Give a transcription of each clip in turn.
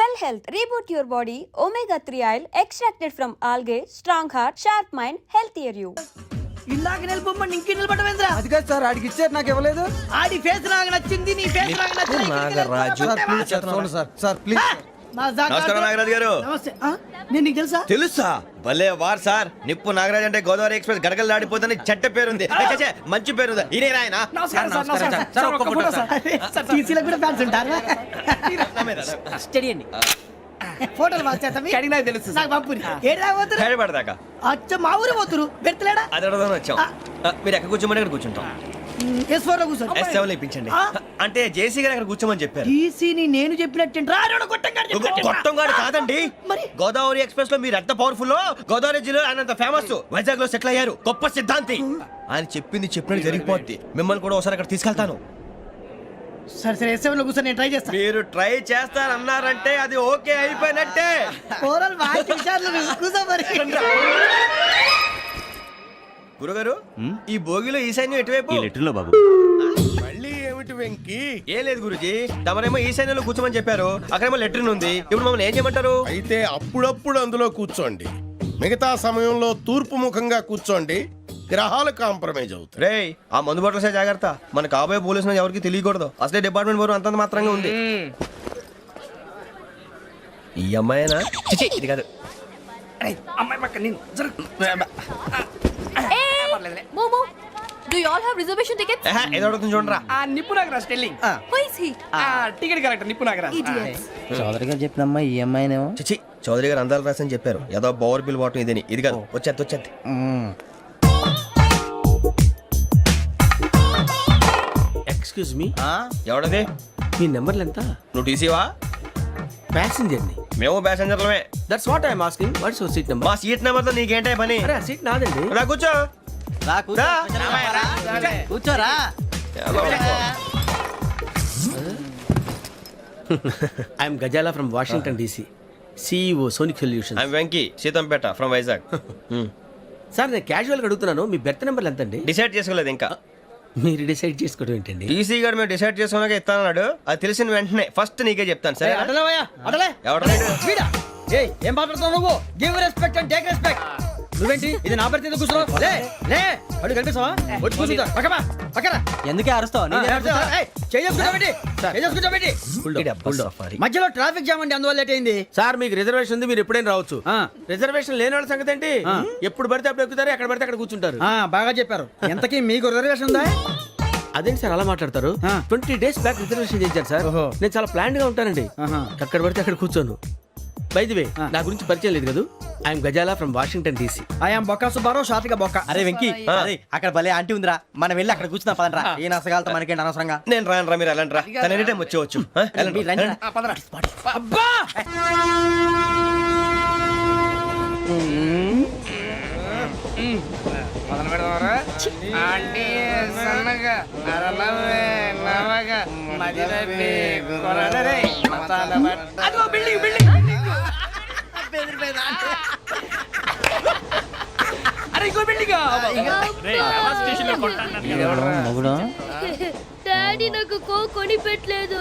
Cell Health, reboot your body, omega-3 oil, extracted from algae, strong heart, sharp mind, healthier you. ఇందాక నిలబొమ్మని ఇంకే నిలబడమేంద్రా? అది కాదు sir, ఆడికి ఇచ్చారు, నాకు ఇవ్వలేదు. ఆడి ఫేస్ నాకు నచ్చింది, నీ ఫేస్ నాకు నచ్చింది. Nagaraju sir please. నమస్కారం నాగరాజు గారు. నమస్తే. నేను నీకు తెలుసా? తెలుసా? భలే వార్ సార్. నిప్పు నాగరాజ్ అంటే గోదావరి ఎక్స్ప్రెస్ గడగలు దాడిపోతుంది చెట్ట పేరుంది. మంచి పేరుంది. ఇదే ఆయన. నమస్కారం సార్. ఒక్క ఫోటో సార్. టీసీలో కూడా ఫ్యాన్స్ ఉంటారు. స్టడీ అండి. ఫోటోలు మార్చేస్తాం. నాకు తెలుసు. నాకు పంపుని. ఏడా పోతురు? హైదరాబాద్ అచ్చ మా ఊరు పోతురు. పెడతలేడా? అది అడగదామని వచ్చాం. మీరు ఎక్కడ కూర్చోమని అక్కడ కూర్చుంటాం. S4 లో కూర్చోండి. S7 ఇప్పించండి. అంటే జేసీ గారు అక్కడ కూర్చోమని చెప్పారు. టీసీని నేను చెప్పినట్టు గొట్టంగాడు కాదండి. మరి గోదావరి ఎక్స్ప్రెస్ లో మీరు ఎంత పవర్ఫుల్, గోదావరి జిల్లా ఆయన ఫేమస్, వైజాగ్ లో సెటిల్ అయ్యారు, గొప్ప సిద్ధాంతి. ఆయన చెప్పింది చెప్పినట్టు జరిగిపోద్ది. మిమ్మల్ని కూడా ఒకసారి అక్కడ తీసుకెళ్తాను. సరే S7 లో కూర్చొని నేను ట్రై చేస్తాను. మీరు ట్రై చేస్తారన్నారంటే అది ఓకే అయిపోయినట్టే. ఓవరాల్ బాగా చూశారు. కూర్చో మరి. గురుగారు, ఈ భోగిలో ఈశాన్యం ఎటువైపు? లెటర్లో బాబు. మళ్ళీ ఏమిటి వెంకీ? ఏం లేదు గురుజీ, తమరేమో ఈశాన్యంలో కూర్చోమని చెప్పారు, అక్కడేమో లెట్రిన్ ఉంది. ఇప్పుడు మమ్మల్ని ఏం చేయమంటారు? అయితే అప్పుడప్పుడు అందులో కూర్చోండి, మిగతా సమయంలో తూర్పు ముఖంగా కూర్చోండి. గ్రహాలు కాంప్రమైజ్ అవుతాయి. రే, ఆ మందు బాటలసే జాగ్రత్త. మన కాబోయే పోలీసులు ఎవరికి తెలియకూడదు. అసలే డిపార్ట్మెంట్ బోరు అంతంత మాత్రంగా ఉంది. ఈ అమ్మాయినా? చిచి, ఇది కాదు. అమ్మాయి పక్క నేను Momo, do you all have reservation tickets? ఏదో అడుగుతుంది చూడరా. నిప్పు Nagaraj telling. Who is he? Ticket correct నిప్పు నాగరాజ్. Idiots. చౌదరి గారు చెప్పినమ్మా ఈ అమ్మాయినేమో. చిచి, చౌదరి గారు అందాలు రాసని చెప్పారు. ఏదో బోర్ బిల్ బాటం ఇదని. ఇది కాదు. వచ్చేది. Excuse me, ఎవడది? మీ నెంబర్లు ఎంత? నువ్వు టీసీవా? ప్యాసింజర్ ని. మేము ప్యాసెంజర్లమే. That's what I'm asking. What's your seat number? మా సీట్ నెంబర్ తో నీకేంటే పని? అరే ఆ సీట్ నాదండి. రా కూర్చో. కూర్చోరా. I'm Ghazala from Washington DC, CEO Sonic Solutions. I'm Venky, Seethampeta from Vizag. Sir నేను క్యాజువల్గా అడుగుతున్నాను, మీ బెర్త్ నెంబర్లు ఎంత అండి? డిసైడ్ చేసుకోలేదు ఇంకా. మీరు డిసైడ్ చేసుకోవడం ఏంటండి? టీసీ గారు మేము డిసైడ్ చేసుకున్నాక ఇస్తానన్నాడు. అది తెలిసిన వెంటనే ఫస్ట్ నీకే చెప్తాను. సరే? ఏం మాట్లాడుతున్నావు నువ్వు? Give respect and take respect. నువ్వేంటి ఇది నా పరిస్థితి కూర్చున్నావు? లే అడుగు కనిపిస్తావా? వచ్చి కూర్చుంటా. పక్కన ఎందుకే అరుస్తావు? మధ్యలో ట్రాఫిక్ జామ్ అండి, అందువల్ల లేట్ అయింది. సార్ మీకు రిజర్వేషన్ ఉంది, మీరు ఎప్పుడైనా రావచ్చు. రిజర్వేషన్ లేని వాళ్ళ సంగతి ఏంటి? ఎప్పుడు పడితే అప్పుడు ఎక్కుతారు, ఎక్కడ పడితే అక్కడ కూర్చుంటారు. బాగా చెప్పారు. ఎంతకీ మీకు రిజర్వేషన్ ఉందా? అదేంటి సార్ అలా మాట్లాడతారు? 20 days బ్యాక్ రిజర్వేషన్ చేశారు సార్. నేను చాలా ప్లాన్డ్ గా ఉంటానండి. అక్కడ పడితే అక్కడ కూర్చోను. బై ది వే, నా గురించి పరిచయం లేదు కదా. I'm Ghazala from Washington DC. I'm Bokka Subbarao, షాతిక బొక్క. అరే వెంకీ, అక్కడ భలే ఆంటీ ఉందిరా, మనం వెళ్ళి అక్కడ కూర్చున్నా పదనరా. ఏ నసగాలతో మనకేంటి అనవసరంగా. నేను రాను రా, మీరు వెళ్ళండి రా. తన ఎనీ టైం వచ్చేవచ్చు. అబ్బా డాడీ నాకు కోక్ కొని పెట్టలేదు.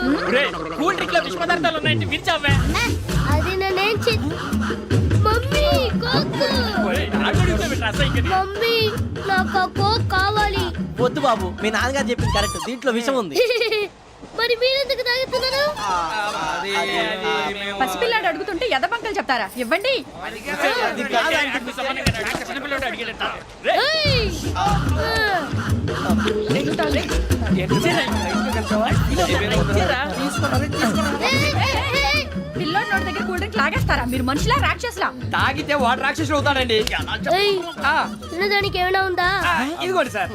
కూల్ డ్రింక్ లో విష పదార్థాలు ఉన్నాయండి, విరిచావే. అది నేనేం మమ్మీ కోక్. మమ్మీ నాకు ఆ కోక్ కావాలి. వద్దు బాబు, మీ నాన్నగారు చెప్పింది కరెక్ట్, దీంట్లో విషయం ఉంది. మరి మీరెందుకు తాగుతున్నారు? పసిపిల్లాడు అడుగుతుంటే ఎదబంకలు చెప్తారా? ఇవ్వండి. పిల్లోడి నోటి దగ్గర కూల్ డ్రింక్ లాగేస్తారా? మీరు మనుషులా రాక్షసులా? తాగితే వాడు రాక్షసుడు అవుతాడండి. తినడానికి ఏమైనా ఉందా? ఇదిగోండి సార్.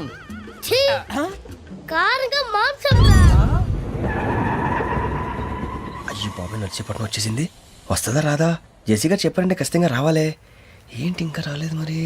కారంగా మాంసం. అయ్యి బాబాయ్, నడిచేపట్నం వచ్చేసింది. వస్తుందా రాదా? జేసీ గారు చెప్పారంటే ఖచ్చితంగా రావాలే. ఏంటి ఇంకా రాలేదు మరి?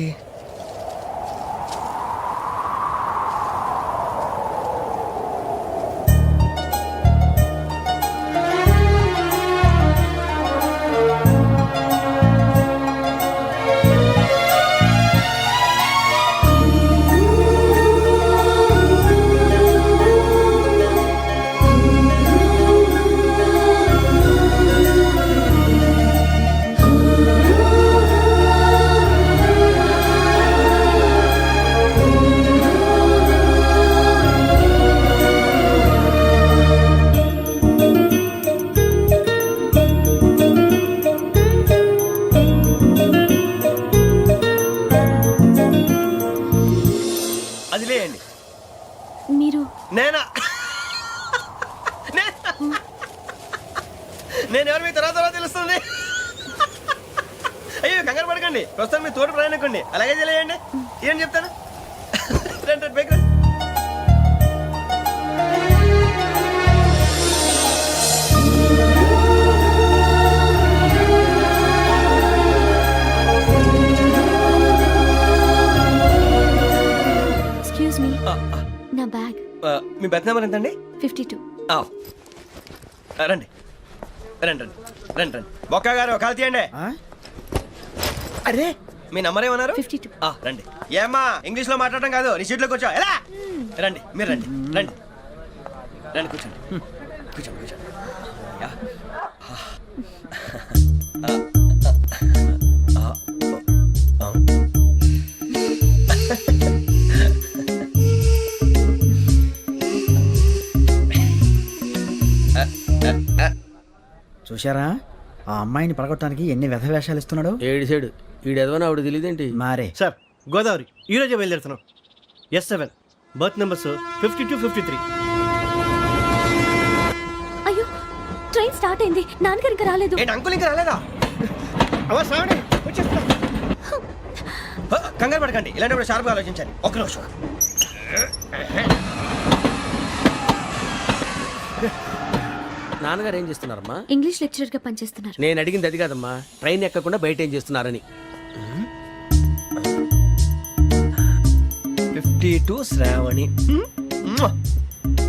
మీ తర్వాత తెలుస్తుంది. అయ్యో కంగారు పడకండి, ప్రస్తుతం మీ తోటి ప్రయాణకండి, అలాగే తెలియండి. ఏం చెప్తాను. రండి రండి, పైకి రండి. ఎక్స్క్యూజ్ మీ, నా బ్యాగ్. మీ బెత్ నెంబర్ ఎంతండి? 52. రండి రండి రండి రండి రండి. బొక్క గారు కాల్ తీయండి. అరే మీ నంబర్ ఏమన్నారు? 52. రండి. ఏమ్మా ఇంగ్లీష్ లో మాట్లాడడం కాదు, నీ సీట్లోకి వచ్చా. ఎలా రండి, మీరు రండి రండి రండి, కూర్చోండి కూర్చోండి కూర్చోండి. యా. చూశారా ఆ అమ్మాయిని పడగొట్టడానికి ఎన్ని వ్యధ వేషాలు ఇస్తున్నాడు. ఏడు సైడు ఈడెదవని ఆవిడ తెలియదేంటి. మారే సార్ గోదావరి ఈ రోజే బయలుదేరుతున్నాం. S7 berth numbers 52, 53. అయ్యో, ట్రైన్ స్టార్ట్ అయింది. నాన్నగారు ఇంకా రాలేదు. ఏంటి అంకుల్ ఇంకా రాలేదా? కంగారు పడకండి, ఇలాంటప్పుడు షార్ప్గా ఆలోచించాలి. ఒక్క నిమిషం. నాన్నగారు ఏం చేస్తున్నారమ్మా? ఇంగ్లీష్ లెక్చరర్ గా పనిచేస్తున్నారు. నేను అడిగింది అది కాదమ్మా, ట్రైన్ ఎక్కకుండా బయట ఏం చేస్తున్నారని. 52 శ్రావణి,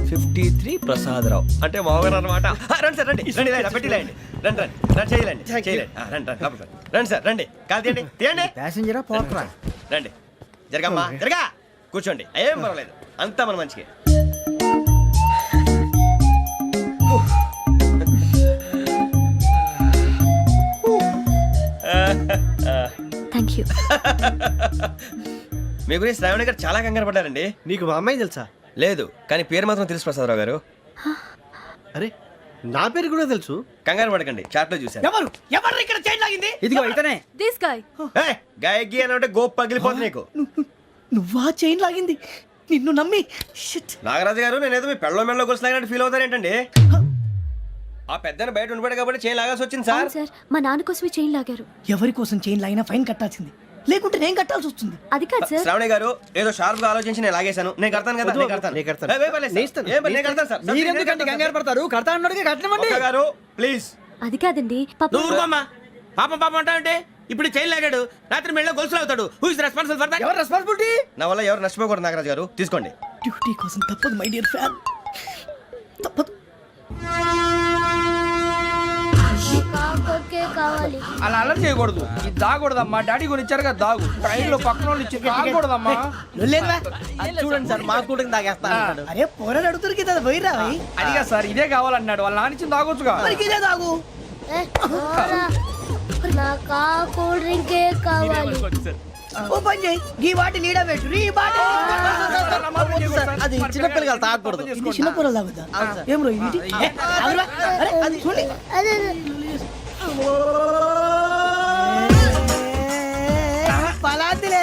53 ప్రసాదరావు అంటే మామగారు అనమాట. రండి సార్ రండి రండి, ఇలా పెట్టి లేండి. రండి రండి రండి, చేయలేండి చేయలేండి. రండి రండి లోపలికి రండి. రండి సార్ రండి, కాల్ తీయండి తీయండి. ప్యాసింజరా పోట్రా. రండి, జరగమ్మా జరగా, కూర్చోండి. ఏం పర్వాలేదు, అంతా మన మంచిగా. Thank you. మీ గురించి శ్రావణి గారు చాలా కంగారు పడ్డారండి. నీకు మా అమ్మాయి తెలుసా? లేదు, కానీ పేరు మాత్రం తెలుసు ప్రసాదరావు గారు. అరే నా పేరు కూడా తెలుసు. కంగారు పడకండి, చాట్ లో చూశాను. ఎవరు ఎవరు ఇక్కడ చైన్ లాగింది? ఇదిగో ఇతనే. This guy. గాయకి అని అంటే గోప్ పగిలిపోతుంది నీకు. నువ్వా చైన్ లాగింది? నిన్ను నమ్మి. షిట్. నాగరాజు గారు, నేనేదో మీ పెళ్ళ మెళ్ళలో గురిసిలాగినట్టు ఫీల్ అవుతారేంటండి? ఆ పెద్దని బయట ఉండిపోయాడు కాబట్టి చేయి లాగాల్సి వచ్చింది సార్. అవును సార్, మా నాన్న కోసమే చైన్ లాగారు. ఎవరి కోసం చైన్ లాగినా ఫైన్ కట్టాల్సింది, లేకుంటే నేను కట్టాల్సి వస్తుంది. అది కాదు సార్. శ్రావణి గారు ఏదో షార్ప్ గా ఆలోచించి నేను లాగేశాను. నేను కడతాను కదా, నేను కడతాను. నేను కడతాను. ఏ, పర్లేదు సార్. ఏం పర్లేదు, నేను కడతాను సార్. మీరెందుకంటే కంగారు పడతారు? కడతా అన్నాడుగా కట్టమండి. ఒక్క గారు ప్లీజ్. అది కాదండి, నువ్వు ఊరుకోమ్మా. పాపం పాపం అంటావంటే ఇప్పుడు చైన్ లాగాడు, రాత్రి మెళ్ళో గొలుసులు అవుతాడు. Who is responsible for that? ఎవరు రెస్పాన్సిబిలిటీ? నా వల్ల ఎవరు నష్టపోకూడదు నాగరాజు గారు, తీసుకోండి. డ్యూటీ కోసం తప్పదు మై డియర్ ఫ్యాన్, తప్పదు. అలా అలర్ట్ చేయకూడదు. ఇది దాగకూడదమ్మా. డాడీ కొని ఇచ్చారు కదా దాగు. ట్రైన్ లో పక్కన వాళ్ళు ఇచ్చి దాగకూడదమ్మా. చూడండి సార్, మా కూడా తాగేస్తా అంటాడు. అరే పోరాడు అడుగుతారు కదా, పోయిరా. అడిగా సార్, ఇదే కావాలన్నాడు. వాళ్ళ నాన్న ఇచ్చింది తాగొచ్చుగా. ఇదే తాగు. నాకు కూల్ డ్రింకే కావాలి. ఓ పని చేయి, ఈ బాటిల్ ఈడ పెట్టు. ఈ బాటిల్ అది చిన్నపిల్లలు తాగకూడదు. ఇది చిన్న పొరలు తాగుతా. ఏం రో ఇది? అరే అది చూడండి. పలాతిలే.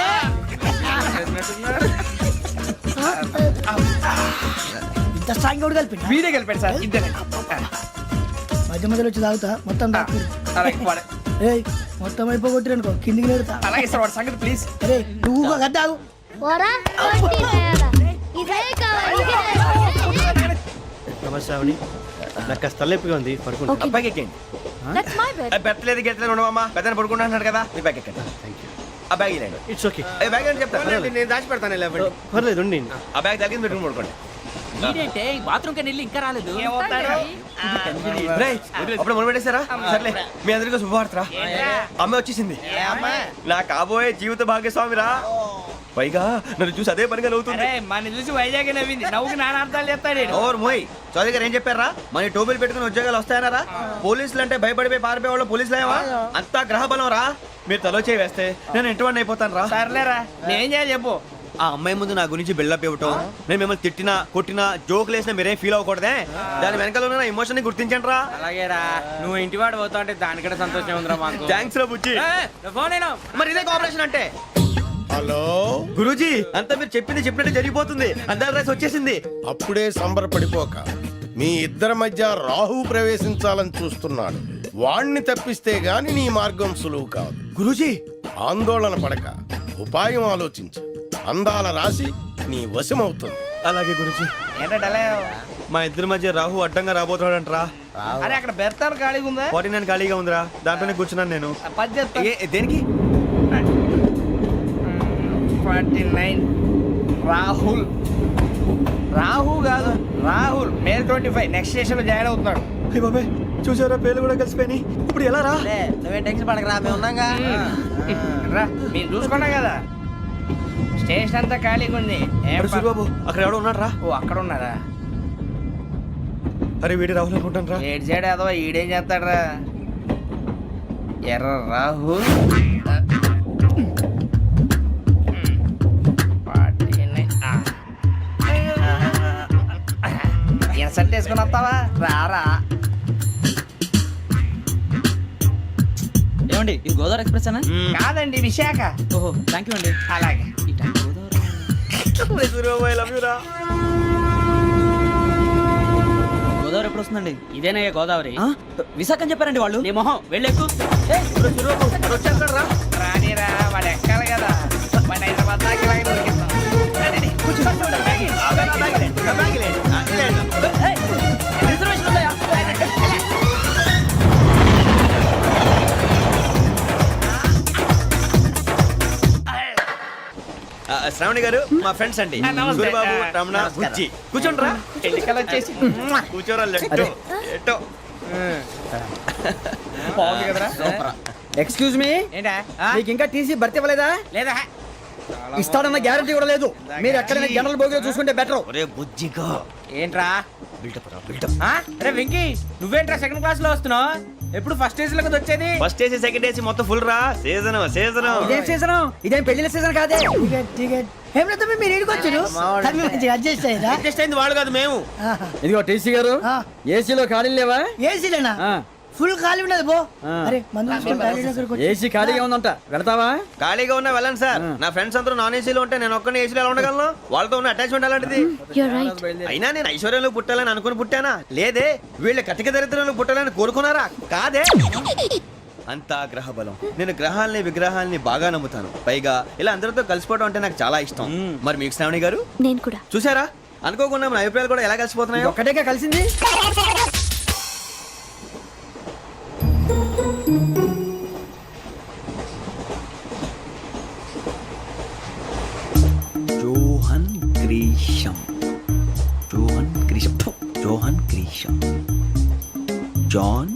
ఇంత స్ట్రాంగ్ కూడా కలిపి వీడే గెలిపాడు సార్. ఇద్దరే మధ్య మధ్యలో వచ్చి తాగుతా, మొత్తం తాగు. అలాగే వాడు. ఏయ్ మొత్తం అయిపోగొట్టిరనుకో కిందికి నేడుతా. అలాగే సార్, వాడి సంగతి ప్లీజ్. అరే నువ్వు కదా తాగు. ఇదే కావాలి. నమస్తే శ్రావణి, నాకు కాస్త తలెప్పిగా ఉంది, పడుకుంటా. Okay. బ్యాగ్ ఎక్కండి. That's my bed. బెత్తలేదు గెత్తలేదు ఉండవమ్మా. పెద్దని పడుకుంటున్నాడు కదా, మీ బ్యాగ్ ఎక్కండి. ఆ బ్యాగ్ ఇలాండి. It's okay. బ్యాగ్ అని చెప్తాను. నేను దాచి పెడతాను. పర్లేదు ఉండి. ఆ బ్యాగ్ తగ్గింది పెట్టుకుని పడుకోండి. బాత్రూమ్ కెళ్ళి ఇంకా రాలేదు. రేయ్, అప్పుడు మొదలు పెట్టేశారా? సర్లే, మీ అందరికీ శుభవార్తరా. అమ్మ వచ్చేసింది, నా కాబోయే జీవిత భాగ్యస్వామిరా. పైగా నన్ను చూసి అదే పనిగా నవ్వుతుంది. మన చూసి వైజాగ్ నవ్వింది. నవ్వుకి నాన్న అర్థాలు చెప్తాడు. ఓర్ మోయ్, చౌదరి గారు ఏం చెప్పారా? మన టోబీలు పెట్టుకుని ఉద్యోగాలు వస్తాయనరా? పోలీసులు అంటే భయపడిపోయి పారిపోయే వాళ్ళు పోలీసులు ఏవా? అంతా గ్రహ బలం రా. మీరు తలో చేయి వేస్తే నేను ఇంటివాడిని అయిపోతాను రా. సర్లేరా, నేనేం చేయాలి చెప్పు. ఆ అమ్మాయి ముందు నా గురించి బిల్డప్ ఇవ్వటం, నేను మిమ్మల్ని తిట్టినా కొట్టినా జోకులు వేసినా మీరేం ఫీల్ అవ్వకూడదే. దాని వెనకాల ఉన్న నా ఎమోషన్ ని గుర్తించండి రా. అలాగేరా, నువ్వు ఇంటి వాడు పోతా అంటే దానికంటే సంతోషం ఉందిరా మాకు. థ్యాంక్స్ రా బుజ్జి. ఫోన్ అయినా మరి ఇదే కోఆపరేషన్ అంటే. హలో గురూజీ, అంతా మీరు చెప్పింది చెప్పినట్టు జరిగిపోతుంది. అందాల రైస్ వచ్చేసింది. అప్పుడే సంబరపడిపోక, మీ ఇద్దరి మధ్య రాహు ప్రవేశించాలని చూస్తున్నాడు. వాణ్ణి తప్పిస్తే గాని నీ మార్గం సులువు కాదు. గురూజీ ఆందోళన పడక ఉపాయం ఆలోచించు. అందాల రాశి నీ వశమవుతుంది. అలాగే గురూజీ. ఏంటంటే మా ఇద్దరి మధ్య రాహు అడ్డంగా రాబోతున్నాడంట్రా. అరే అక్కడ బెర్తాను ఖాళీగా ఉందా? 49 ఖాళీగా ఉందిరా, దాంట్లోనే కూర్చున్నాను నేను. పది చెప్తా. దేనికి? 49 రాహుల్. రాహు కాదు రాహుల్. మే 25 నెక్స్ట్ స్టేషన్ లో జాయిన్ అవుతున్నాడు. అయ్య బాబాయ్, చూసారా పేర్లు కూడా కలిసిపోయినాయి. ఇప్పుడు ఎలా రా? నువ్వేం టెన్షన్ పడకరా, మేము ఉన్నాగా. రా మీరు చూసుకున్నా కదా స్టేషన్ అంతా ఖాళీగా ఉంది. ఏం అరే సూరిబాబు, అక్కడ ఎవడో ఉన్నాడు రా. ఓ అక్కడ ఉన్నారా? అరే వీడి రాహుల్ అనుకుంటాను రా. ఏడు సైడ్ అదో ఈడేం చేస్తాడరా? ఎర్ర రాహుల్. ఇన్సర్ట్ వేసుకుని వస్తావా? రారా. ఏమండి ఇది గోదావరి ఎక్స్ప్రెస్ అనా? కాదండి విశాఖ. ఓహో థ్యాంక్ యూ అండి. అలాగే. సూరిబాబు ఐ లవ్ యు రా. గోదావరి ఎప్పుడు వస్తుందండి? ఇదేనయ్యా గోదావరి. విశాఖ అని చెప్పారండి వాళ్ళు. నీ మొహం వెళ్ళెక్కు. వచ్చేస్తాడు రా. రానిరా, వాడు ఎక్కాలి కదా. వాడు హైదరాబాద్ దాకా ఇలాగే దొరికిస్తాం. రండి, కూర్చోండి. రిజర్వేషన్ ఉందా? శ్రావణి గారు మా ఫ్రెండ్స్ అండి. నమస్తే. సూరిబాబు, రమణ, బుజ్జి. కూర్చోండి రా. ఎన్నికలు వచ్చేసి కూర్చోరా. లెట్టో ఎట్టో. బాగుంది కదరా? ఎక్స్క్యూజ్ మీ, ఏంటా? మీకు ఇంకా టీసీ భర్తీ ఇవ్వలేదా? లేదా ఇస్తాడన్న గ్యారంటీ కూడా లేదు. మీరు ఎక్కడైనా జనరల్ బోగిలో చూసుకుంటే బెటర్. ఒరే బుజ్జిగా ఏంట్రా? బిల్డప్ రా, బిల్డప్. అరే వెంకీ, నువ్వేంట్రా సెకండ్ క్లాస్ లో వస్తున్నావు? ఎప్పుడు ఫస్ట్ ఏజ్ లో కదా వచ్చేది? ఫస్ట్ ఏసీ సెకండ్ ఏసీ మొత్తం ఫుల్ రా. Season season. ఇదేం సీజన్? ఇదేం పెళ్లిన సీజన్ కాదే. మీరు ఇడికొచ్చారు అడ్జస్ట్ అయ్యారా? అడ్జస్ట్ అయింది వాళ్ళు కాదు, మేము. ఇదిగో టీసీ గారు, ఏసీలో ఖాళీలు లేవా? ఏసీలేనా? ఫుల్ ఖాళీ ఉన్నది బో. అరే మందు తీసుకొని టాయిలెట్ దగ్గరకు వచ్చి. ఏసీ ఖాళీగా ఉందంట, వెళ్తావా? ఖాళీగా ఉన్నా వెళ్ళండి సార్. నా ఫ్రెండ్స్ అందరూ నాన్ ఏసీలో ఉంటే నేను ఒక్కనే ఏసీలో ఎలా ఉండగలను? వాళ్ళతో ఉన్న అటాచ్మెంట్ అలాంటిది. అయినా నేను ఐశ్వర్యంలో పుట్టాలని అనుకుని పుట్టానా? లేదే. వీళ్ళ కటిక దరిద్రంలో పుట్టాలని కోరుకున్నారా? కాదే. అంతా గ్రహ బలం. నేను గ్రహాలని విగ్రహాలని బాగా నమ్ముతాను. పైగా ఇలా అందరితో కలిసిపోవడం అంటే నాకు చాలా ఇష్టం. మరి మీకు శ్రావణి గారు? నేను కూడా. చూసారా, అనుకోకుండా మన అభిప్రాయాలు కూడా ఎలా కలిసిపోతున్నాయో. ఒక్కటేగా కలిసింది. Johan Grisham. Johan Grisham. Johan Grisham. John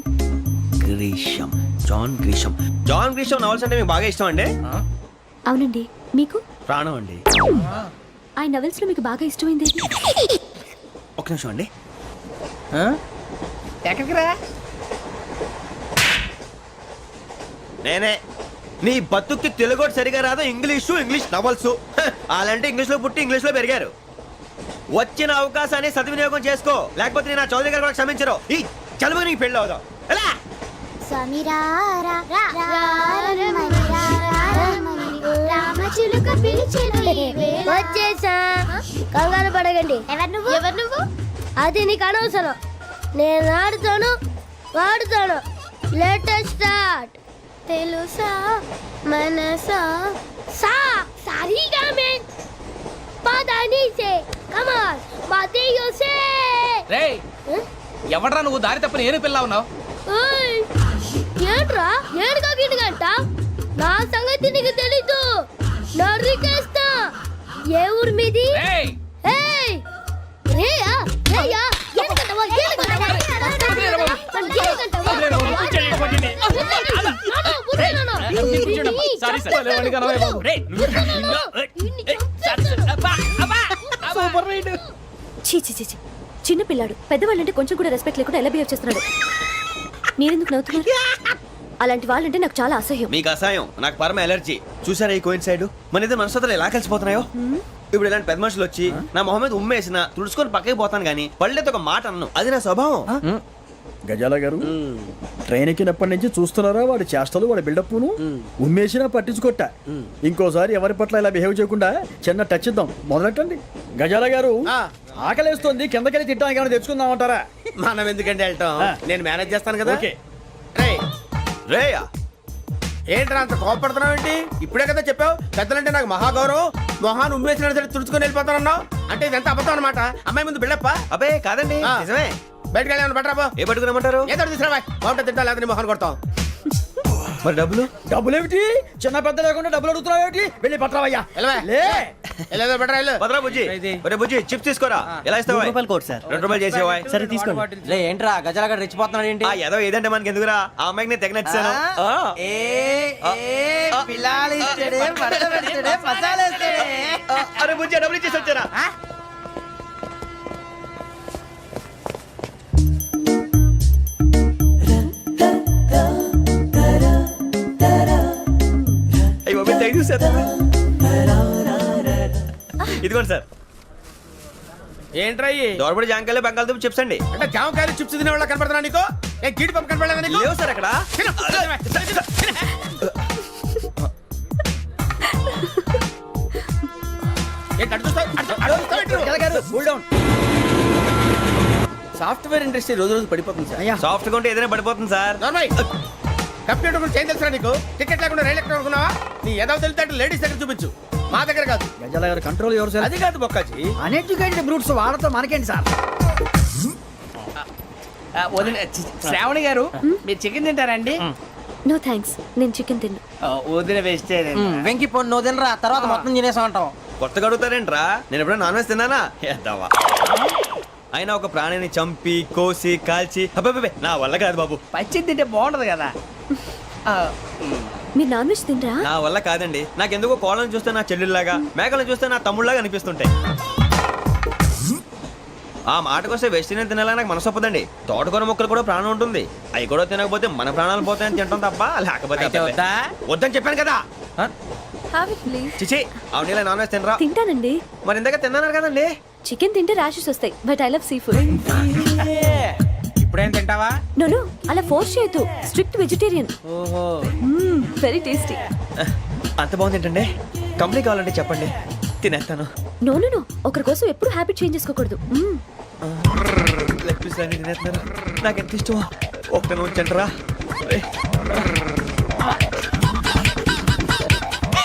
Grisham. John Grisham. John Grisham novels అంటే మీకు బాగా ఇష్టం అండి? అవునండి. మీకు? ప్రాణం అండి. ఆ నవెల్స్ లో మీకు బాగా ఇష్టమైంది? ఒక నిమిషం అండి. ఎక్కడికి రా? నేనే. నీ బతుక్కి తెలుగు సరిగా రాదు. English novels. అలాంటి ఇంగ్లీష్ లో పుట్టి ఇంగ్లీష్ లో పెరిగారు. వచ్చిన అవకాశాన్ని సద్వినియోగం చేసుకో, లేకపోతే నేను ఆ చౌదరి గారు కూడా క్షమించరు. ఈ చదువు నీకు పెళ్ళి అవుదాం. ఎలా? వచ్చేసా. కంగారు పడకండి. ఎవరు నువ్వు? అది నీకు అనవసరం. నేను ఆడుతాను, వాడుతాను. Latest start. తెలుసా మనసా సా సారీగా మెన్ పదని సే కమాన్ బాతియో సే. రేయ్, ఎవడ్రా నువ్వు? దారి తప్పని ఏను పిల్ల ఉన్నావు? ఓయ్ ఏంట్రా ఏడుగా గిడుగంట? నా సంగతి నీకు తెలీదు. నరికేస్తా. ఏ ఊరు మీది? రేయ్, ఏయ్ రేయా రేయా ఏడుగంటవా ఏడుగంటవా చిన్న పిల్లాడు. పెద్దవాళ్ళంటే కొంచెం కూడా రెస్పెక్ట్ లేకుండా ఎలా బిహేవ్ చేస్తున్నాడు. మీరెందుకు నవ్వుతున్నారు? అలాంటి వాళ్ళంటే నాకు చాలా అసహ్యం. మీకు అసహాయం, నాకు పరమ ఎలర్జీ. చూసారా ఈ కోయిన్ సైడ్? మన ఇద్దరు మనస్తత్వాలు ఎలా కలిసిపోతున్నాయో. ఇప్పుడు ఇలాంటి పెద్ద మనుషులు వచ్చి నా మొహం మీద ఉమ్మేసిన తుడుచుకొని పక్కకి పోతాను కానీ పళ్ళేతో ఒక మాట అన్ను. అది నా స్వభావం. గజాల గారు, ట్రైన్ ఎక్కినప్పటి నుంచి చూస్తున్నారా వాడి చేష్టలు, వాడి బిల్డప్ను? ఉమ్మేసినా పట్టించుకోట. ఇంకోసారి ఎవరి పట్ల ఇలా బిహేవ్ చేయకుండా చిన్న టచ్ ఇద్దాం. మొదలెట్టండి. గజాల గారు, ఆకలేస్తుంది, కిందకెళ్ళి తిట్టడానికి ఏమైనా తెచ్చుకుందామంటారా? మనం ఎందుకంటే వెళ్తాం, నేను మేనేజ్ చేస్తాను కదా. ఓకే. రేయ్, రేయా ఏంట్రా అంత కోపడుతున్నావు ఏంటి? ఇప్పుడే కదా చెప్పావు పెద్దలంటే నాకు మహాగౌరవం, మొహాన్ని ఉమ్మేసిన సరే తుడుచుకొని వెళ్ళిపోతానన్నావు. అంటే ఇదంతా అబద్ధం అనమాట. అమ్మాయి ముందు బిళ్ళప్ప. అబ్బే కాదండి నిజమే. బయటకు వెళ్ళాను బట్రాబో. ఏ పట్టుకురమ్మంటారు? ఏదో తీసుకురా బాగుంటుంది తింటా లేదని మొహాన్ని కొడతాం. మరి డబ్బులు? డబ్బులేమిటి చిన్న పెద్ద లేకుండా డబ్బులు అడుగుతున్నావు ఏమిటి? వెళ్ళి పట్టరావయ్యా. వెళ్ళేదో బట్రా వెళ్ళు. భద్రా బుజ్జి ఒరే బుజ్జి చిప్స్ తీసుకోరా. ఎలా ఇస్తావా? Court sir. 2 రూపాయలు చేసేవా? సరే తీసుకోండి. ఏంట్రా గజాలగా రెచ్చిపోతున్నాడు ఏంటి? ఆ ఏదో ఏదంటే మనకి ఎందుకురా, ఆ అమ్మాయికి నేను తెగ నచ్చాను. అరే బుజ్జి డబ్బులు ఇచ్చేసి వచ్చారా? అయ్యో థ్యాంక్ యూ సార్. ఇదిగోండి సార్. ఏంట్రా ఇయ్యి? దోరబడి జాంకాయలు బంగాళదుంప చిప్స్ అండి. అంటే జామకాయలు చిప్స్ తినే వాళ్ళ కనపడుతున్నా నీకు? ఏ గీడి పంప కనపడలేదా నీకు? లేవు సార్ అక్కడ. సాఫ్ట్వేర్ ఇండస్ట్రీ రోజు రోజు పడిపోతుంది సార్. సాఫ్ట్ గా ఉంటే ఏదైనా పడిపోతుంది సార్. కంప్యూటర్ గురించి ఏం తెలుసా నీకు? టికెట్ లేకుండా రైలు ఎక్కడ అనుకున్నావా? నీ ఏదో తెలితే లేడీస్ దగ్గర చూపించు, మా దగ్గర కాదు. గజాల గారు కంట్రోల్ ఎవరు సార్? అది కాదు బొక్కాజీ. అన్ఎడ్యుకేటెడ్ బ్రూట్స్ వాళ్ళతో మనకేంటి సార్? శ్రావణి గారు మీరు చికెన్ తింటారండి? నో థ్యాంక్స్, నేను చికెన్ తిన్నా. వదిన వెజిటేరియన్. వెంకి పొన్ను నువ్వు తినరా, తర్వాత మొత్తం తినేసా ఉంటాం. కొత్తగా అడుగుతారేంట్రా? నేను ఎప్పుడైనా నాన్ వెజ్ తిన్నానా? ఎద్దావా. అయినా ఒక ప్రాణిని చంపి కోసి కాల్చి అబ్బబ్బే నా వల్ల కాదు బాబు. పచ్చి తింటే బాగుంటది కదా. మీరు నాన్ వెజ్ తినరా? నా వల్ల కాదండి. నాకెందుకో కోళ్ళని చూస్తే నా చెల్లెళ్ళలాగా, మేకలను చూస్తే నా తమ్ముళ్ళలాగా అనిపిస్తుంటాయి. ఆ మాటకొస్తే వెజిటేరియన్ తినాలని నాకు మనసు ఒప్పదండి. తోటకూర మొక్కలు కూడా ప్రాణం ఉంటుంది. అవి కూడా తినకపోతే మన ప్రాణాలు పోతాయని తింటాం తప్ప లేకపోతే వద్దా? వద్దని చెప్పాను కదా. Have it please. చిచి అవునీ నాన్ వెజ్ తినరా? తింటానండి. మరి ఇందాక తిన్నాను కదండి. చికెన్ తింటే ర్యాషెస్ వస్తాయి, but I love sea food. ఇప్పుడేం తింటావా? నో అలా ఫోర్స్ చేయొద్దు. Strict vegetarian. ఓహో. Very tasty. అంత బాగుంది ఏంటండి? కంప్లీట్ కావాలంటే చెప్పండి, తినేస్తాను. నో ఒకరి కోసం ఎప్పుడు హ్యాబిట్ చేంజ్ చేసుకోకూడదు. లెగ్ పీస్ అన్ని తినేస్తున్నారు. నాకు ఎంత ఇష్టమా. ఒక్క ఉంచండిరా.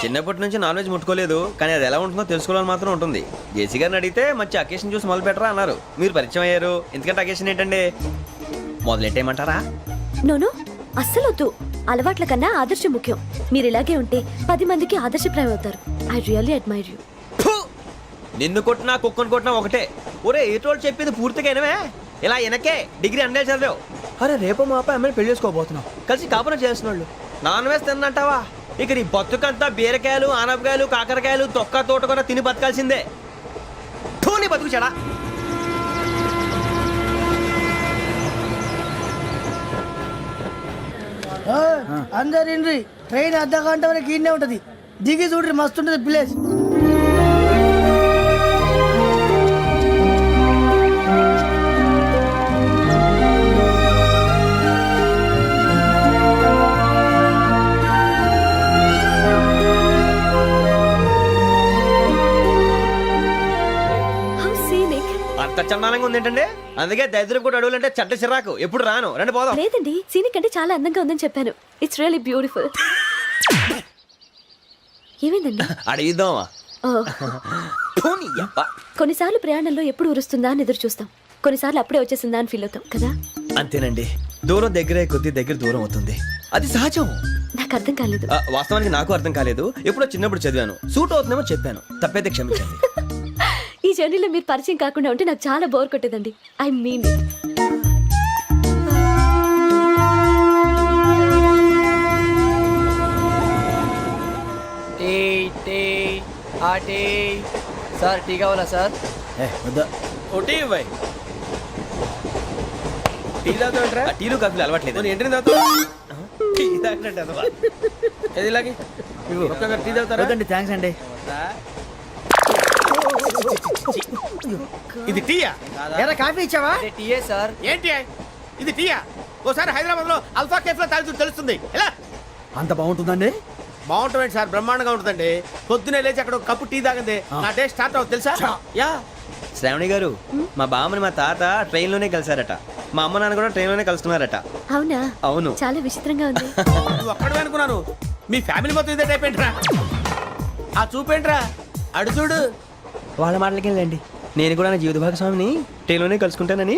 చిన్నప్పటి నుంచి నాన్ వెజ్ ముట్టుకోలేదు, కానీ అది ఎలా ఉంటుందో తెలుసుకోవాలని మాత్రం ఉంటుంది. జేసీ గారిని అడిగితే మంచి అకేషన్ చూసి మొదలు పెట్టరా అన్నారు. మీరు పరిచయం అయ్యారు, ఎందుకంటే అకేషన్ ఏంటండి? మొదలెట్టేయమంటారా? నో అస్సలు వద్దు. అలవాట్ల కన్నా ఆదర్శం ముఖ్యం. మీరు ఇలాగే ఉంటే 10 మందికి ఆదర్శప్రాయం అవుతారు. I really admire you. నిన్ను కొట్టినా కుక్కను కొట్టినా ఒకటే. ఒరే ఏటోళ్ళు చెప్పింది పూర్తిగా వినవే. ఇలా వెనకే డిగ్రీ అన్నే చదివావు. అరే రేపు మా అబ్బాయి అమ్మని పెళ్లి చేసుకోబోతున్నావు, కలిసి కాపురం చేసిన వాళ్ళు నాన్ వెజ్ తిన్నంటావా? ఇక నీ బతుకంతా బీరకాయలు ఆనపకాయలు కాకరకాయలు తొక్క తోట కూడా తిని బతకాల్సిందే. నీ బతుకు చెడా. అందరు ఇండ్రి, ట్రైన్ అర్ధ గంట వరకు ఇన్నే ఉంటది. దిగి చూడ్రి, మస్తు ఉంటది ప్లేస్. అంత చందానంగా ఉంది ఏంటండి? అందుకే దరిద్రం కూడా అడవులంటే చెడ్డ చిరాకు. ఎప్పుడు రాను, రండి పోదాం. లేదండి, సీనిక్ అంటే చాలా అందంగా ఉందని చెప్పాను. It's really beautiful. ఏమైందండి? అడిగిద్దామా? కొన్నిసార్లు ప్రయాణంలో ఎప్పుడు ఉరుస్తుందా అని ఎదురు చూస్తాం, కొన్నిసార్లు అప్పుడే వచ్చేసిందా అని ఫీల్ అవుతాం కదా. అంతేనండి, దూరం దగ్గరే కొద్ది దగ్గర దూరం అవుతుంది, అది సహజం. నాకు అర్థం కాలేదు. వాస్తవానికి నాకు అర్థం కాలేదు. ఎప్పుడో చిన్నప్పుడు చదివాను, సూట్ అవుతుందేమో చెప్పాను, తప్పైతే క్షమించండి. ఈ జర్నీలో మీరు పరిచయం కాకుండా ఉంటే నాకు చాలా బోర్ కొట్టేదండి. ఐ మీన్ సార్ టీ కావాలా సార్? ఒకటి ఇవ్వాయి. టీ తాగుతాంట్రా? టీలు కాఫీలు అలవాట్లేదు. ఏంటి తాగుతావు? టీ తాగినట్టు అదవా. ఏది ఇలాగే ఒక్కొక్కరు టీ తాగుతారా? థ్యాంక్స్ అండి. ఇది టీయా? కాఫీ ఇచ్చావా? టీయే సార్. ఏంటి ఇది టీయా? ఓసారి హైదరాబాద్ లో అల్ఫా కేఫ్ లో తాగుతూ తెలుస్తుంది. ఎలా అంత బాగుంటుందండి? బాగుంటుంది సార్, బ్రహ్మాండంగా ఉంటుందండి. పొద్దునే లేచి అక్కడ ఒక కప్పు టీ తాగింది నా డే స్టార్ట్ అవుతుంది తెలుసా? యా శ్రావణి గారు మా బామ్మని మా తాత ట్రైన్ లోనే కలిసారట, మా అమ్మ నాన్న కూడా ట్రైన్ లోనే కలుస్తున్నారట. అవునా? అవును. చాలా విచిత్రంగా ఉంది. నువ్వు ఒక్కడే అనుకున్నాను, మీ ఫ్యామిలీ మొత్తం ఇదే టైప్ ఏంట్రా? ఆ చూపేంట్రా, అడు చూడు. వాళ్ళ మాటలకి వెళ్ళండి, నేను కూడా నా జీవిత భాగస్వామిని ట్రైన్ లోనే కలుసుకుంటానని